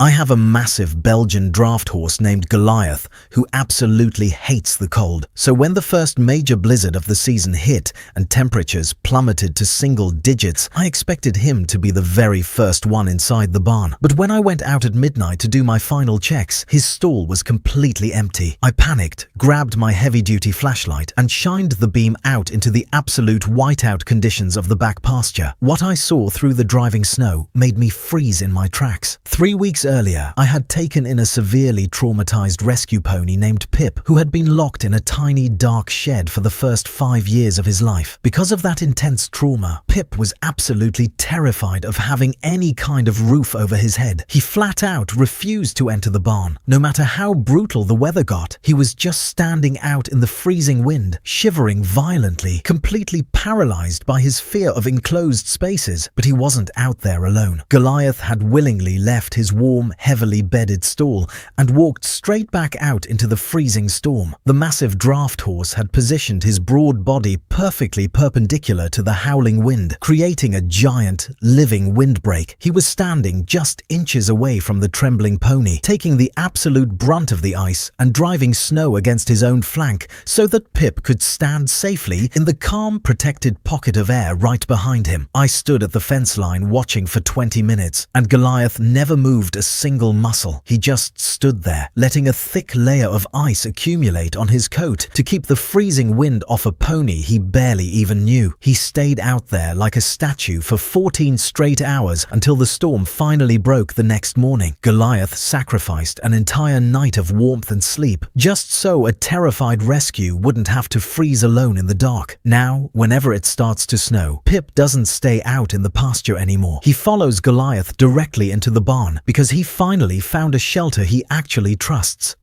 I have a massive Belgian draft horse named Goliath who absolutely hates the cold. So when the first major blizzard of the season hit and temperatures plummeted to single digits, I expected him to be the very first one inside the barn. But when I went out at midnight to do my final checks, his stall was completely empty. I panicked, grabbed my heavy-duty flashlight and shined the beam out into the absolute whiteout conditions of the back pasture. What I saw through the driving snow made me freeze in my tracks. 3 weeks earlier, I had taken in a severely traumatized rescue pony named Pip, who had been locked in a tiny dark shed for the first 5 years of his life. Because of that intense trauma, Pip was absolutely terrified of having any kind of roof over his head. He flat out refused to enter the barn. No matter how brutal the weather got, he was just standing out in the freezing wind, shivering violently, completely paralyzed by his fear of enclosed spaces. But he wasn't out there alone. Goliath had willingly left his warm, heavily bedded stall and walked straight back out into the freezing storm. The massive draft horse had positioned his broad body perfectly perpendicular to the howling wind, creating a giant, living windbreak. He was standing just inches away from the trembling pony, taking the absolute brunt of the ice and driving snow against his own flank so that Pip could stand safely in the calm, protected pocket of air right behind him. I stood at the fence line watching for 20 minutes, and Goliath never moved a single muscle. He just stood there, letting a thick layer of ice accumulate on his coat to keep the freezing wind off a pony he barely even knew. He stayed out there like a statue for 14 straight hours until the storm finally broke the next morning. Goliath sacrificed an entire night of warmth and sleep just so a terrified rescue wouldn't have to freeze alone in the dark. Now, whenever it starts to snow, Pip doesn't stay out in the pasture anymore. He follows Goliath directly into the barn because he finally found a shelter he actually trusts.